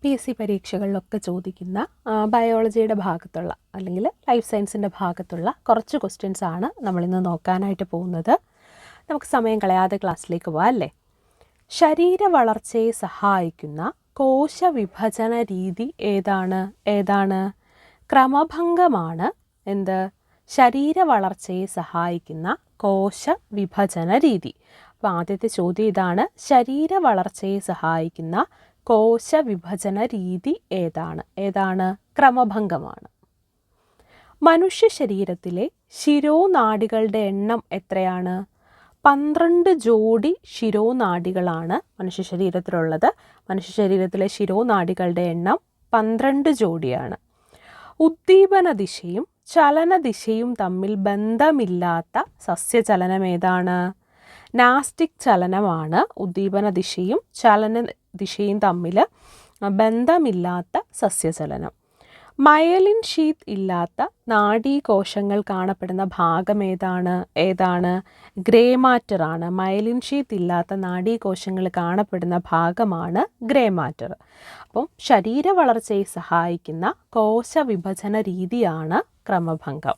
PSC പരീക്ഷകളിലൊക്കെ ചോദിക്കുന്ന ബയോളജിയുടെ ഭാഗത്തുള്ള അല്ലെങ്കിൽ ലൈഫ് സയൻസിൻ്റെ ഭാഗത്തുള്ള കുറച്ച് ക്വസ്റ്റ്യൻസ് ആണ് നമ്മളിന്ന് നോക്കാനായിട്ട് പോകുന്നത്. നമുക്ക് സമയം കളയാതെ ക്ലാസ്സിലേക്ക് പോകാം അല്ലേ. ശരീര വളർച്ചയെ സഹായിക്കുന്ന കോശവിഭജന രീതി ഏതാണ്? ക്രമഭംഗമാണ്. ശരീര വളർച്ചയെ സഹായിക്കുന്ന കോശവിഭജന രീതി. അപ്പോൾ ആദ്യത്തെ ചോദ്യം ഇതാണ്: ശരീര വളർച്ചയെ സഹായിക്കുന്ന കോശവിഭജന രീതി ഏതാണ്? ക്രമഭംഗമാണ്. മനുഷ്യ ശരീരത്തിലെ ശിരോനാഡികളുടെ എണ്ണം എത്രയാണ്? 12 ജോഡി ശിരോനാഡികളാണ് മനുഷ്യ ശരീരത്തിലുള്ളത്. മനുഷ്യ ശരീരത്തിലെ ശിരോനാഡികളുടെ എണ്ണം 12 ജോഡിയാണ്. ഉദ്ദീപന ദിശയും ചലനദിശയും തമ്മിൽ ബന്ധമില്ലാത്ത സസ്യചലനം ഏതാണ്? നാസ്റ്റിക് ചലനമാണ്. ഉദ്ദീപന ദിശയും ചലന ദിശയും തമ്മിൽ ബന്ധമില്ലാത്ത സസ്യചലനം. മയലിൻ ഷീത്ത് ഇല്ലാത്ത നാഡീകോശങ്ങൾ കാണപ്പെടുന്ന ഭാഗം ഏതാണ്? ഗ്രേ മാറ്റർ ആണ്. മയലിൻ ഷീത്ത് ഇല്ലാത്ത നാഡീകോശങ്ങൾ കാണപ്പെടുന്ന ഭാഗമാണ് ഗ്രേ മാറ്റർ. അപ്പം ശരീര വളർച്ചയെ സഹായിക്കുന്ന കോശവിഭജന രീതിയാണ് ക്രമഭംഗം.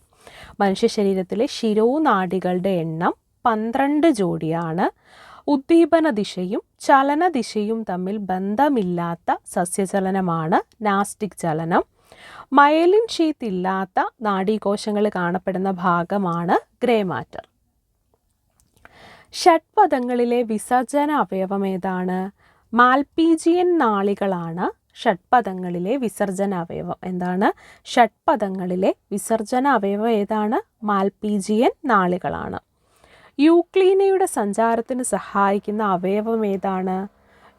മനുഷ്യ ശരീരത്തിലെ ശിരോനാഡികളുടെ എണ്ണം 12 ജോഡിയാണ്. ഉദ്ദീപന ദിശയും ചലനദിശയും തമ്മിൽ ബന്ധമില്ലാത്ത സസ്യചലനമാണ് നാസ്റ്റിക് ചലനം. മയലിൻ ഷീത്ത് ഇല്ലാത്ത നാഡീകോശങ്ങൾ കാണപ്പെടുന്ന ഭാഗമാണ് ഗ്രേ മാറ്റർ. ഷഡ്പദങ്ങളിലെ വിസർജന അവയവം ഏതാണ്? മാൽപീജിയൻ നാളികളാണ് ഷഡ്പദങ്ങളിലെ വിസർജന അവയവം. ഷഡ്പദങ്ങളിലെ വിസർജന അവയവം ഏതാണ്? മാൽപീജിയൻ നാളികളാണ്. യൂക്ലീനയുടെ സഞ്ചാരത്തിന് സഹായിക്കുന്ന അവയവം ഏതാണ്?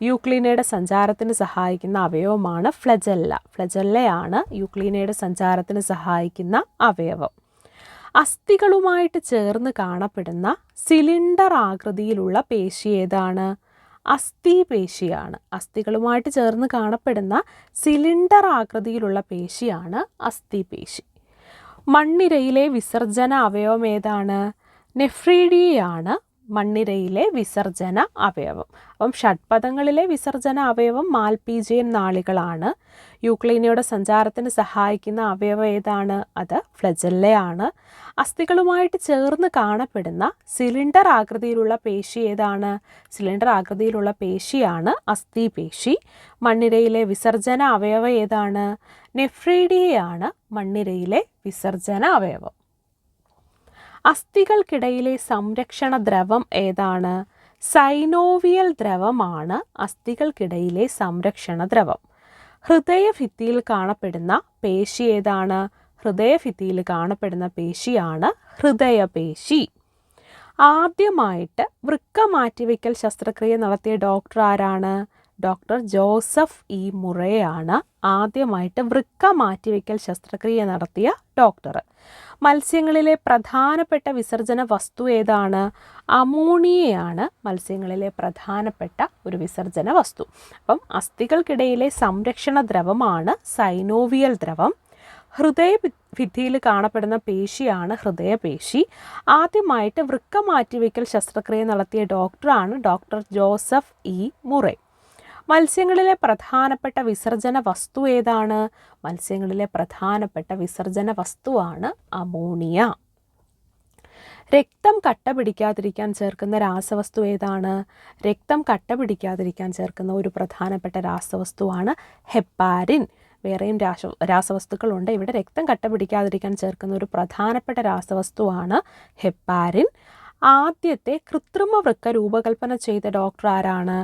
യൂക്ലീനയുടെ സഞ്ചാരത്തിന് സഹായിക്കുന്ന അവയവമാണ് ഫ്ലജല്ല. ഫ്ലജല്ലയാണ് യൂക്ലീനയുടെ സഞ്ചാരത്തിന് സഹായിക്കുന്ന അവയവം. അസ്ഥികളുമായിട്ട് ചേർന്ന് കാണപ്പെടുന്ന സിലിണ്ടർ ആകൃതിയിലുള്ള പേശി ഏതാണ്? അസ്ഥിപേശിയാണ്. അസ്ഥികളുമായിട്ട് ചേർന്ന് കാണപ്പെടുന്ന സിലിണ്ടർ ആകൃതിയിലുള്ള പേശിയാണ് അസ്ഥിപേശി. മണ്ണിരയിലെ വിസർജന അവയവം ഏതാണ്? നെഫ്രീഡിയയാണ് മണ്ണിരയിലെ വിസർജന അവയവം. അപ്പം ഷഡ്പദങ്ങളിലെ വിസർജന അവയവം മാൽപീജിയൻ നാളികളാണ്. യൂക്ലീനയുടെ സഞ്ചാരത്തിന് സഹായിക്കുന്ന അവയവം ഏതാണ്? അത് ഫ്ലജല്ലയാണ്. അസ്ഥികളുമായിട്ട് ചേർന്ന് കാണപ്പെടുന്ന സിലിണ്ടർ ആകൃതിയിലുള്ള പേശി ഏതാണ്? സിലിണ്ടർ ആകൃതിയിലുള്ള പേശിയാണ് അസ്ഥിപേശി. മണ്ണിരയിലെ വിസർജന അവയവം ഏതാണ്? നെഫ്രീഡിയയാണ് മണ്ണിരയിലെ വിസർജന അവയവം. അസ്ഥികൾക്കിടയിലെ സംരക്ഷണ ദ്രവം ഏതാണ്? സൈനോവിയൽ ദ്രവമാണ് അസ്ഥികൾക്കിടയിലെ സംരക്ഷണ ദ്രവം. ഹൃദയഭിത്തിയിൽ കാണപ്പെടുന്ന പേശി ഏതാണ്? ഹൃദയഭിത്തിയിൽ കാണപ്പെടുന്ന പേശിയാണ് ഹൃദയപേശി. ആദ്യമായിട്ട് വൃക്ക മാറ്റിവെക്കൽ ശസ്ത്രക്രിയ നടത്തിയ ഡോക്ടർ ആരാണ്? ഡോക്ടർ ജോസഫ് ഇ മുറേ ആണ് ആദ്യമായിട്ട് വൃക്ക മാറ്റിവെക്കൽ ശസ്ത്രക്രിയ നടത്തിയ ഡോക്ടർ. മത്സ്യങ്ങളിലെ പ്രധാനപ്പെട്ട വിസർജന വസ്തു ഏതാണ്? അമോണിയയാണ് മത്സ്യങ്ങളിലെ പ്രധാനപ്പെട്ട ഒരു വിസർജന വസ്തു. അപ്പം അസ്ഥികൾക്കിടയിലെ സംരക്ഷണ ദ്രവമാണ് സൈനോവിയൽ ദ്രവം. ഹൃദയഭിത്തിയിൽ കാണപ്പെടുന്ന പേശിയാണ് ഹൃദയപേശി. ആദ്യമായിട്ട് വൃക്ക മാറ്റിവെക്കൽ ശസ്ത്രക്രിയ നടത്തിയ ഡോക്ടറാണ് ഡോക്ടർ ജോസഫ് ഇ മുറേ. മത്സ്യങ്ങളിലെ പ്രധാനപ്പെട്ട വിസർജന വസ്തു ഏതാണ്? മത്സ്യങ്ങളിലെ പ്രധാനപ്പെട്ട വിസർജന വസ്തുവാണ് അമോണിയ. രക്തം കട്ട പിടിക്കാതിരിക്കാൻ ചേർക്കുന്ന രാസവസ്തു ഏതാണ്? രക്തം കട്ട പിടിക്കാതിരിക്കാൻ ചേർക്കുന്ന ഒരു പ്രധാനപ്പെട്ട രാസവസ്തുവാണ് ഹെപ്പാരിൻ. വേറെയും രാസവസ്തുക്കളുണ്ട്. ഇവിടെ രക്തം കട്ട പിടിക്കാതിരിക്കാൻ ചേർക്കുന്ന ഒരു പ്രധാനപ്പെട്ട രാസവസ്തുവാണ് ഹെപ്പാരിൻ. ആദ്യത്തെ കൃത്രിമ വൃക്ക രൂപകൽപ്പന ചെയ്ത ഡോക്ടർ ആരാണ്?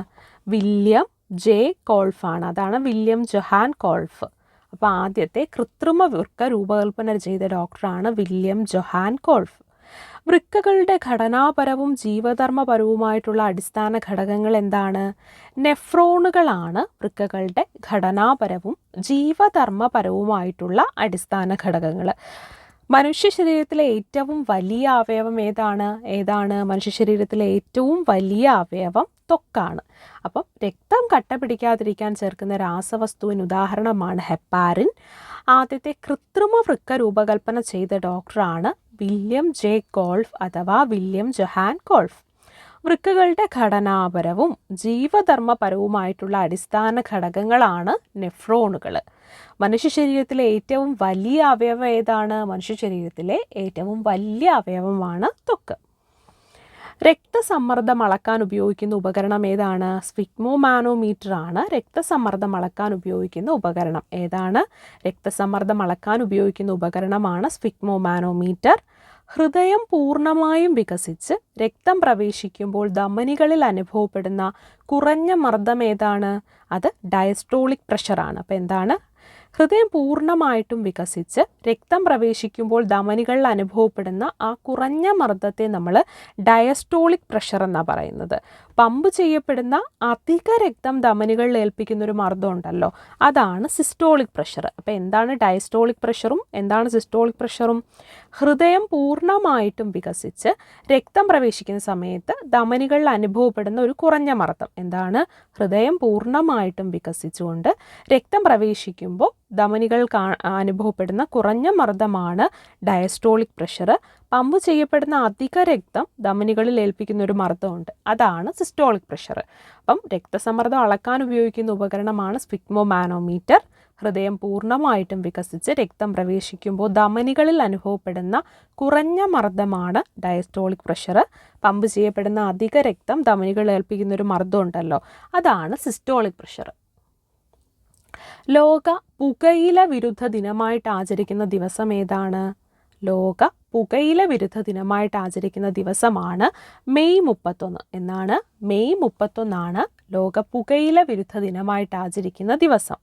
വില്യം ജെ കോൾഫാണ്. അതാണ് വില്യം ജൊഹാൻ കോൾഫ്. അപ്പോൾ ആദ്യത്തെ കൃത്രിമ വൃക്ക രൂപകൽപ്പന ചെയ്ത ഡോക്ടറാണ് വില്യം ജൊഹാൻ കോൾഫ്. വൃക്കകളുടെ ഘടനാപരവും ജീവധർമ്മപരവുമായിട്ടുള്ള അടിസ്ഥാന ഘടകങ്ങൾ എന്താണ്? നെഫ്രോണുകളാണ് വൃക്കകളുടെ ഘടനാപരവും ജീവധർമ്മപരവുമായിട്ടുള്ള അടിസ്ഥാന ഘടകങ്ങൾ. മനുഷ്യ ശരീരത്തിലെ ഏറ്റവും വലിയ അവയവം ഏതാണ്? മനുഷ്യ ശരീരത്തിലെ ഏറ്റവും വലിയ അവയവം ത്വക്കാണ്. അപ്പം രക്തം കട്ട പിടിക്കാതിരിക്കാൻ ചേർക്കുന്ന രാസവസ്തുവിന് ഉദാഹരണമാണ് ഹെപ്പാരിൻ. ആദ്യത്തെ കൃത്രിമ വൃക്ക രൂപകൽപ്പന ചെയ്ത ഡോക്ടറാണ് വില്യം ജെ കോൾഫ് അഥവാ വില്യം ജൊഹാൻ കോൾഫ്. വൃക്കകളുടെ ഘടനാപരവും ജീവധർമ്മപരവുമായിട്ടുള്ള അടിസ്ഥാന ഘടകങ്ങളാണ് നെഫ്രോണുകൾ. മനുഷ്യ ശരീരത്തിലെ ഏറ്റവും വലിയ അവയവം ഏതാണ്? മനുഷ്യ ശരീരത്തിലെ ഏറ്റവും വലിയ അവയവമാണ് ത്വക്ക്. രക്തസമ്മർദ്ദം അളക്കാൻ ഉപയോഗിക്കുന്ന ഉപകരണം ഏതാണ്? സ്ഫിഗ്മോമാനോമീറ്റർ ആണ് രക്തസമ്മർദ്ദം അളക്കാൻ ഉപയോഗിക്കുന്ന ഉപകരണം. ഏതാണ്? രക്തസമ്മർദ്ദം അളക്കാൻ ഉപയോഗിക്കുന്ന ഉപകരണമാണ് സ്ഫിഗ്മോമാനോമീറ്റർ. ഹൃദയം പൂർണ്ണമായും വികസിച്ച് രക്തം പ്രവേശിക്കുമ്പോൾ ധമനികളിൽ അനുഭവപ്പെടുന്ന കുറഞ്ഞ മർദ്ദം ഏതാണ്? അത് ഡയസ്റ്റോളിക് പ്രഷറാണ്. അപ്പോൾ എന്താണ്? ഹൃദയം പൂർണ്ണമായിട്ടും വികസിച്ച് രക്തം പ്രവേശിക്കുമ്പോൾ ധമനികളിൽ അനുഭവപ്പെടുന്ന ആ കുറഞ്ഞ മർദ്ദത്തെ നമ്മൾ ഡയസ്റ്റോളിക് പ്രഷർ എന്നാണ് പറയുന്നത്. പമ്പ് ചെയ്യപ്പെടുന്ന അധിക രക്തം ധമനികളിൽ ഏൽപ്പിക്കുന്ന ഒരു മർദ്ദം ഉണ്ടല്ലോ, അതാണ് സിസ്റ്റോളിക് പ്രഷർ. അപ്പോൾ എന്താണ് ഡയസ്റ്റോളിക് പ്രഷറും എന്താണ് സിസ്റ്റോളിക് പ്രഷറും? ഹൃദയം പൂർണ്ണമായിട്ടും വികസിച്ച് രക്തം പ്രവേശിക്കുന്ന സമയത്ത് ധമനികളിൽ അനുഭവപ്പെടുന്ന ഒരു കുറഞ്ഞ മർദ്ദം എന്താണ്? ഹൃദയം പൂർണ്ണമായിട്ടും വികസിച്ചുകൊണ്ട് രക്തം പ്രവേശിക്കുമ്പോൾ ധമനികൾക്ക് അനുഭവപ്പെടുന്ന കുറഞ്ഞ മർദ്ദമാണ് ഡയസ്റ്റോളിക് പ്രഷർ. പമ്പ് ചെയ്യപ്പെടുന്ന അധിക രക്തം ധമനികളിൽ ഏൽപ്പിക്കുന്ന ഒരു മർദ്ദമുണ്ട്, അതാണ് സിസ്റ്റോളിക് പ്രഷർ. അപ്പം രക്തസമ്മർദ്ദം അളക്കാൻ ഉപയോഗിക്കുന്ന ഉപകരണമാണ് സ്ഫിഗ്മോമാനോമീറ്റർ. ഹൃദയം പൂർണ്ണമായിട്ടും വികസിച്ച് രക്തം പ്രവേശിക്കുമ്പോൾ ധമനികളിൽ അനുഭവപ്പെടുന്ന കുറഞ്ഞ മർദ്ദമാണ് ഡയസ്റ്റോളിക് പ്രഷർ. പമ്പ് ചെയ്യപ്പെടുന്ന അധിക രക്തം ധമനികളിൽ ഏൽപ്പിക്കുന്ന ഒരു മർദ്ദം ഉണ്ടല്ലോ, അതാണ് സിസ്റ്റോളിക് പ്രഷർ. ലോക പുകയില വിരുദ്ധ ദിനമായിട്ട് ആചരിക്കുന്ന ദിവസം ഏതാണ്? ലോക പുകയില വിരുദ്ധ ദിനമായിട്ട് ആചരിക്കുന്ന ദിവസമാണ് മെയ് 31. എന്നാണ്? മെയ് 31 ലോക പുകയില വിരുദ്ധ ദിനമായിട്ട് ആചരിക്കുന്ന ദിവസം.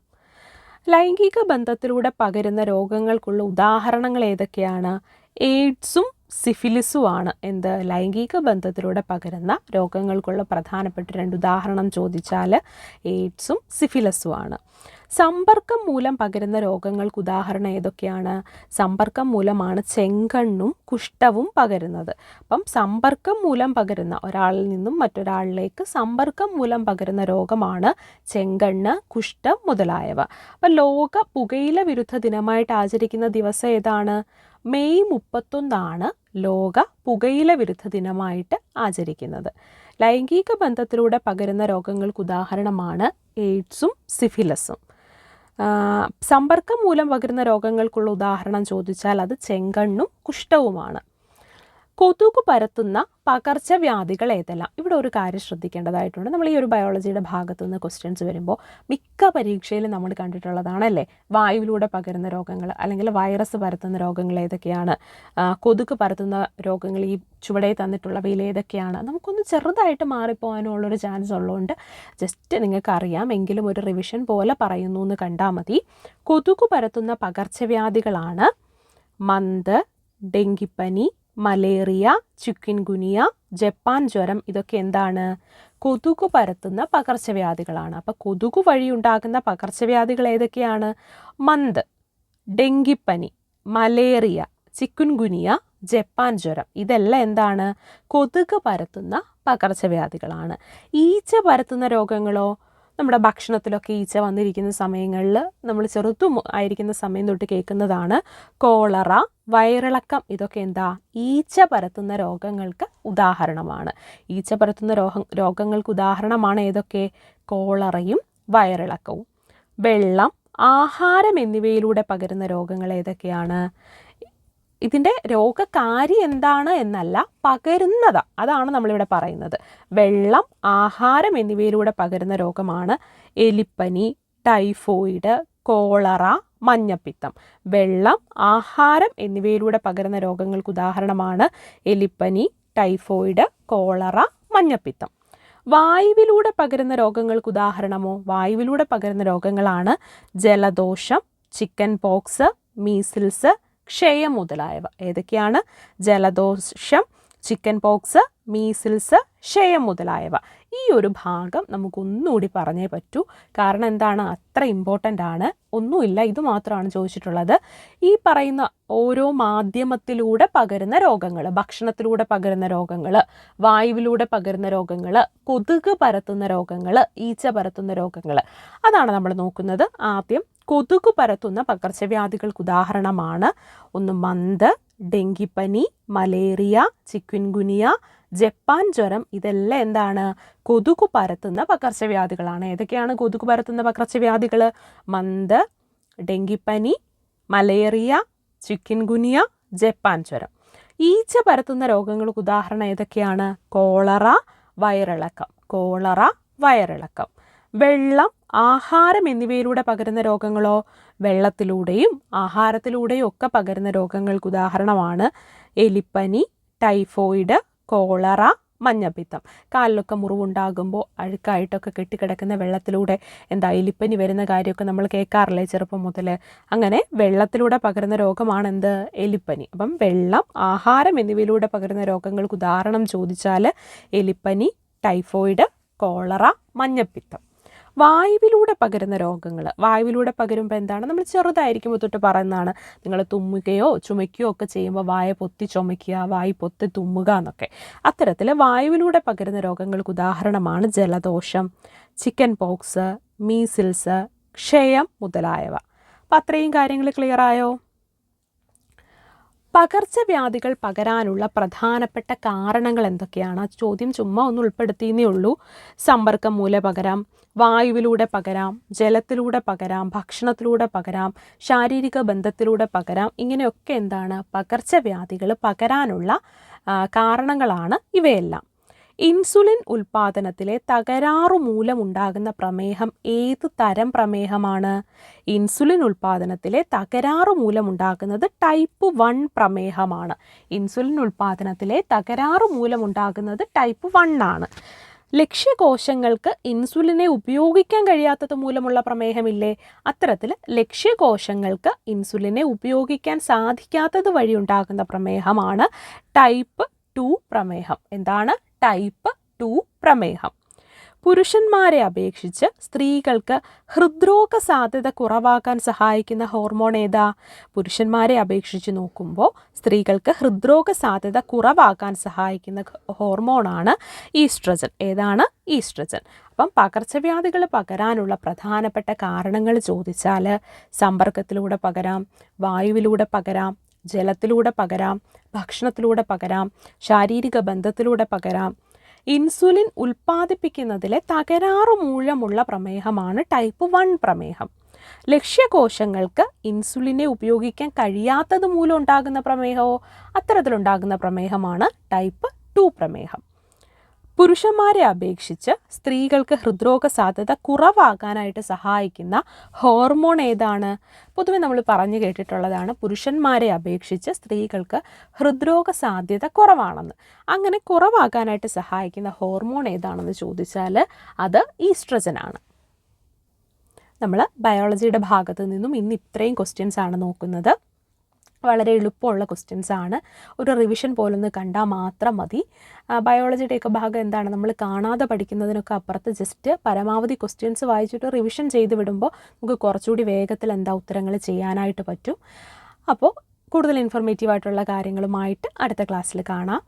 ലൈംഗിക ബന്ധത്തിലൂടെ പകരുന്ന രോഗങ്ങൾക്കുള്ള ഉദാഹരണങ്ങൾ ഏതൊക്കെയാണ്? എയ്ഡ്സും സിഫിലിസുമാണ് എന്ത്? ലൈംഗിക ബന്ധത്തിലൂടെ പകരുന്ന രോഗങ്ങൾക്കുള്ള പ്രധാനപ്പെട്ട 2 ഉദാഹരണം ചോദിച്ചാൽ എയ്ഡ്സും സിഫിലിസുമാണ്. സമ്പർക്കം മൂലം പകരുന്ന രോഗങ്ങൾക്ക് ഉദാഹരണം ഏതൊക്കെയാണ്? സമ്പർക്കം മൂലമാണ് ചെങ്കണ്ണും കുഷ്ഠവും പകരുന്നത്. അപ്പം സമ്പർക്കം മൂലം പകരുന്ന, ഒരാളിൽ നിന്നും മറ്റൊരാളിലേക്ക് സമ്പർക്കം മൂലം പകരുന്ന രോഗമാണ് ചെങ്കണ്ണ്, കുഷ്ഠം മുതലായവ. അപ്പം ലോക പുകയില വിരുദ്ധ ദിനമായിട്ട് ആചരിക്കുന്ന ദിവസം ഏതാണ്? മെയ് 31 ലോക പുകയില വിരുദ്ധ ദിനമായിട്ട് ആചരിക്കുന്നത്. ലൈംഗിക ബന്ധത്തിലൂടെ പകരുന്ന രോഗങ്ങൾക്ക് ഉദാഹരണമാണ് എയ്ഡ്സും സിഫിലിസും. സമ്പർക്കം മൂലം പകരുന്ന രോഗങ്ങൾക്കുള്ള ഉദാഹരണം ചോദിച്ചാൽ അത് ചെങ്കണ്ണും കുഷ്ഠവുമാണ്. കൊതുക് പരത്തുന്ന പകർച്ചവ്യാധികൾ ഏതെല്ലാം? ഇവിടെ ഒരു കാര്യം ശ്രദ്ധിക്കേണ്ടതായിട്ടുണ്ട്. നമ്മൾ ഈ ഒരു ബയോളജിയുടെ ഭാഗത്തു നിന്ന് ക്വസ്റ്റ്യൻസ് വരുമ്പോൾ മിക്ക പരീക്ഷയിലും നമ്മൾ കണ്ടിട്ടുള്ളതാണല്ലേ, വായുവിലൂടെ പകരുന്ന രോഗങ്ങൾ അല്ലെങ്കിൽ വൈറസ് പരത്തുന്ന രോഗങ്ങൾ ഏതൊക്കെയാണ്, കൊതുക് പരത്തുന്ന രോഗങ്ങൾ ഈ ചുവടെ തന്നിട്ടുള്ളവയിൽ ഏതൊക്കെയാണ്? നമുക്കൊന്ന് ചെറുതായിട്ട് മാറിപ്പോകാനുള്ളൊരു ചാൻസ് ഉള്ളതുകൊണ്ട് ജസ്റ്റ് നിങ്ങൾക്ക് അറിയാം, എങ്കിലും ഒരു റിവിഷൻ പോലെ പറയുന്നു എന്ന് കണ്ടാൽ മതി. കൊതുക് പരത്തുന്ന പകർച്ചവ്യാധികളാണ് മന്ത്, ഡെങ്കിപ്പനി, മലേറിയ, ചിക്കൻ ഗുനിയ, ജപ്പാൻ ജ്വരം. ഇതൊക്കെ എന്താണ്? കൊതുക് പരത്തുന്ന പകർച്ചവ്യാധികളാണ്. അപ്പോൾ കൊതുക് വഴി ഉണ്ടാകുന്ന പകർച്ചവ്യാധികൾ ഏതൊക്കെയാണ്? മന്ത്, ഡെങ്കിപ്പനി, മലേറിയ, ചിക്കൻ ഗുനിയ, ജപ്പാൻ ജ്വരം. ഇതെല്ലാം എന്താണ്? കൊതുക് പരത്തുന്ന പകർച്ചവ്യാധികളാണ്. ഈച്ച പരത്തുന്ന രോഗങ്ങളോ? നമ്മുടെ ഭക്ഷണത്തിലൊക്കെ ഈച്ച വന്നിരിക്കുന്ന സമയങ്ങളിൽ നമ്മൾ ചെറുതും ആയിരിക്കുന്ന സമയം തൊട്ട് കേൾക്കുന്നതാണ് കോളറ, വയറിളക്കം. ഇതൊക്കെ എന്താ? ഈച്ച പരത്തുന്ന രോഗങ്ങൾക്ക് ഉദാഹരണമാണ്. ഈച്ച പരത്തുന്ന രോഗങ്ങൾക്ക് ഉദാഹരണമാണ് ഏതൊക്കെ? കോളറയും വയറിളക്കവും. വെള്ളം, ആഹാരം എന്നിവയിലൂടെ പകരുന്ന രോഗങ്ങൾ ഏതൊക്കെയാണ്? ഇതിൻ്റെ രോഗകാരി എന്താണ് എന്നല്ല, പകരുന്നതാ, അതാണ് നമ്മളിവിടെ പറയുന്നത്. വെള്ളം, ആഹാരം എന്നിവയിലൂടെ പകരുന്ന രോഗമാണ് എലിപ്പനി, ടൈഫോയിഡ്, കോളറ, മഞ്ഞപ്പിത്തം. വെള്ളം, ആഹാരം എന്നിവയിലൂടെ പകരുന്ന രോഗങ്ങൾക്ക് ഉദാഹരണമാണ് എലിപ്പനി, ടൈഫോയിഡ്, കോളറ, മഞ്ഞപ്പിത്തം. വായുവിലൂടെ പകരുന്ന രോഗങ്ങൾക്ക് ഉദാഹരണമോ? വായുവിലൂടെ പകരുന്ന രോഗങ്ങളാണ് ജലദോഷം, ചിക്കൻ പോക്സ്, മീസിൽസ്, ക്ഷയം മുതലായവ. ഏതൊക്കെയാണ്? ജലദോഷം, ചിക്കൻ പോക്സ്, മീസിൽസ്, ക്ഷയം മുതലായവ. ഈ ഒരു ഭാഗം നമുക്കൊന്നുകൂടി പറഞ്ഞേ പറ്റൂ. കാരണം എന്താണ്? അത്ര ഇമ്പോർട്ടൻ്റ് ആണ്. ഒന്നുമില്ല, ഇത് മാത്രമാണ് ചോദിച്ചിട്ടുള്ളത്. ഈ പറയുന്ന ഓരോ മാധ്യമത്തിലൂടെ പകരുന്ന രോഗങ്ങൾ, ഭക്ഷണത്തിലൂടെ പകരുന്ന രോഗങ്ങൾ, വായുവിലൂടെ പകരുന്ന രോഗങ്ങൾ, കൊതുക് പരത്തുന്ന രോഗങ്ങൾ, ഈച്ച പരത്തുന്ന രോഗങ്ങൾ, അതാണ് നമ്മൾ നോക്കുന്നത്. ആദ്യം കൊതുക് പരത്തുന്ന പകർച്ചവ്യാധികൾക്ക് ഉദാഹരണമാണ് ഒന്ന് മന്ത്, ഡെങ്കിപ്പനി, മലേറിയ, ചിക്കൻ ഗുനിയ, ജപ്പാൻ ജ്വരം ഇതെല്ലാം എന്താണ്? കൊതുകു പരത്തുന്ന പകർച്ചവ്യാധികളാണ്. ഏതൊക്കെയാണ് കൊതുകു പരത്തുന്ന പകർച്ചവ്യാധികൾ? മന്ത്, ഡെങ്കിപ്പനി, മലേറിയ, ചിക്കൻ ഗുനിയ, ജപ്പാൻ ജ്വരം. ഈച്ച പരത്തുന്ന രോഗങ്ങൾക്ക് ഉദാഹരണം ഏതൊക്കെയാണ്? കോളറ, വയറിളക്കം. കോളറ, വയറിളക്കം. വെള്ളം, ആഹാരം എന്നിവയിലൂടെ പകരുന്ന രോഗങ്ങളോ? വെള്ളത്തിലൂടെയും ആഹാരത്തിലൂടെയും ഒക്കെ പകരുന്ന രോഗങ്ങൾക്ക് ഉദാഹരണമാണ് എലിപ്പനി, ടൈഫോയിഡ്, കോളറ, മഞ്ഞപ്പിത്തം. കാലിലൊക്കെ മുറിവുണ്ടാകുമ്പോൾ അഴുക്കായിട്ടൊക്കെ കെട്ടിക്കിടക്കുന്ന വെള്ളത്തിലൂടെ എലിപ്പനി വരുന്ന കാര്യമൊക്കെ നമ്മൾ കേൾക്കാറില്ലേ ചെറുപ്പം മുതൽ? അങ്ങനെ വെള്ളത്തിലൂടെ പകരുന്ന രോഗമാണ് എന്ത്? എലിപ്പനി. അപ്പം വെള്ളം, ആഹാരം എന്നിവയിലൂടെ പകരുന്ന രോഗങ്ങൾക്ക് ഉദാഹരണം ചോദിച്ചാൽ എലിപ്പനി, ടൈഫോയിഡ്, കോളറ, മഞ്ഞപ്പിത്തം. വായുവിലൂടെ പകരുന്ന രോഗങ്ങൾ. വായുവിലൂടെ പകരുമ്പോൾ എന്താണ്? നമ്മൾ ചെറുതായിരിക്കുമ്പോൾ തൊട്ട് പറയുന്നതാണ്. നിങ്ങൾ തുമ്മുകയോ ചുമയ്ക്കുകയോ ഒക്കെ ചെയ്യുമ്പോൾ വായ പൊത്തി ചുമയ്ക്കുക, വായു പൊത്തി തുമ്മുക എന്നൊക്കെ. അത്തരത്തിൽ വായുവിലൂടെ പകരുന്ന രോഗങ്ങൾക്ക് ഉദാഹരണമാണ് ജലദോഷം, ചിക്കൻ പോക്സ്, മീസിൽസ്, ക്ഷയം മുതലായവ. അപ്പം അത്രയും കാര്യങ്ങൾ ക്ലിയർ ആയോ? പകർച്ചവ്യാധികൾ പകരാനുള്ള പ്രധാനപ്പെട്ട കാരണങ്ങൾ എന്തൊക്കെയാണ്? ചോദ്യം ചുമ്മാ ഒന്ന് ഉൾപ്പെടുത്തിയെന്നേ ഉള്ളൂ. സമ്പർക്കം മൂലം പകരാം, വായുവിലൂടെ പകരാം, ജലത്തിലൂടെ പകരാം, ഭക്ഷണത്തിലൂടെ പകരാം, ശാരീരിക ബന്ധത്തിലൂടെ പകരാം. ഇങ്ങനെയൊക്കെ എന്താണ്? പകർച്ചവ്യാധികൾ പകരാനുള്ള കാരണങ്ങളാണ് ഇവയെല്ലാം. ഇൻസുലിൻ ഉൽപാദനത്തിലെ തകരാറു മൂലമുണ്ടാകുന്ന പ്രമേഹം ഏത് തരം പ്രമേഹമാണ്? ഇൻസുലിൻ ഉൽപാദനത്തിലെ തകരാറു മൂലമുണ്ടാകുന്നത് ടൈപ്പ് 1 പ്രമേഹമാണ്. ഇൻസുലിൻ ഉൽപാദനത്തിലെ തകരാറു മൂലമുണ്ടാകുന്നത് ടൈപ്പ് 1 ആണ്. ലക്ഷ്യകോശങ്ങൾക്ക് ഇൻസുലിനെ ഉപയോഗിക്കാൻ കഴിയാത്തത് മൂലമുള്ള പ്രമേഹമില്ലേ? അത്തരത്തിൽ ലക്ഷ്യകോശങ്ങൾക്ക് ഇൻസുലിനെ ഉപയോഗിക്കാൻ സാധിക്കാത്തത് വഴി ഉണ്ടാകുന്ന പ്രമേഹമാണ് ടൈപ്പ് 2 പ്രമേഹം. എന്താണ്? ടൈപ്പ് 2 പ്രമേഹം. പുരുഷന്മാരെ അപേക്ഷിച്ച് സ്ത്രീകൾക്ക് ഹൃദ്രോഗ സാധ്യത കുറവാക്കാൻ സഹായിക്കുന്ന ഹോർമോൺ ഏതാ? പുരുഷന്മാരെ അപേക്ഷിച്ച് നോക്കുമ്പോൾ സ്ത്രീകൾക്ക് ഹൃദ്രോഗ സാധ്യത കുറവാക്കാൻ സഹായിക്കുന്ന ഹോർമോണാണ് ഈസ്ട്രജൻ. ഏതാണ്? ഈസ്ട്രജൻ. അപ്പം പകർച്ചവ്യാധികൾ പകരാനുള്ള പ്രധാനപ്പെട്ട കാരണങ്ങൾ ചോദിച്ചാൽ സമ്പർക്കത്തിലൂടെ പകരാം, വായുവിലൂടെ പകരാം, ജലത്തിലൂടെ പകരാം, ഭക്ഷണത്തിലൂടെ പകരാം, ശാരീരിക ബന്ധത്തിലൂടെ പകരാം. ഇൻസുലിൻ ഉൽപ്പാദിപ്പിക്കുന്നതിലെ തകരാറു മൂലമുള്ള പ്രമേഹമാണ് ടൈപ്പ് 1 പ്രമേഹം. ലക്ഷ്യകോശങ്ങൾക്ക് ഇൻസുലിനെ ഉപയോഗിക്കാൻ കഴിയാത്തത് മൂലം ഉണ്ടാകുന്ന പ്രമേഹമോ? അത്തരത്തിലുണ്ടാകുന്ന പ്രമേഹമാണ് ടൈപ്പ് 2 പ്രമേഹം. പുരുഷന്മാരെ അപേക്ഷിച്ച് സ്ത്രീകൾക്ക് ഹൃദ്രോഗ സാധ്യത കുറവാകാനായിട്ട് സഹായിക്കുന്ന ഹോർമോൺ ഏതാണ്? പൊതുവെ നമ്മൾ പറഞ്ഞു കേട്ടിട്ടുള്ളതാണ് പുരുഷന്മാരെ അപേക്ഷിച്ച് സ്ത്രീകൾക്ക് ഹൃദ്രോഗ സാധ്യത കുറവാണെന്ന്. അങ്ങനെ കുറവാകാനായിട്ട് സഹായിക്കുന്ന ഹോർമോൺ ഏതാണെന്ന് ചോദിച്ചാൽ അത് ഈസ്ട്രജനാണ്. നമ്മൾ ബയോളജിയുടെ ഭാഗത്ത് നിന്നും ഇന്ന് ഇത്രയും ക്വസ്റ്റ്യൻസ് ആണ് നോക്കുന്നത്. വളരെ എളുപ്പമുള്ള ക്വസ്റ്റ്യൻസാണ്. ഒരു റിവിഷൻ പോലൊന്ന് കണ്ടാൽ മാത്രം മതി. ബയോളജിയുടെയൊക്കെ ഭാഗം എന്താണ്? നമ്മൾ കാണാതെ പഠിക്കുന്നതിനൊക്കെ അപ്പുറത്ത് ജസ്റ്റ് പരമാവധി ക്വസ്റ്റ്യൻസ് വായിച്ചിട്ട് റിവിഷൻ ചെയ്ത് വിടുമ്പോൾ നമുക്ക് കുറച്ചുകൂടി വേഗത്തിൽ ഉത്തരങ്ങൾ ചെയ്യാനായിട്ട് പറ്റും. അപ്പോൾ കൂടുതൽ ഇൻഫോർമേറ്റീവായിട്ടുള്ള കാര്യങ്ങളുമായിട്ട് അടുത്ത ക്ലാസ്സിൽ കാണാം.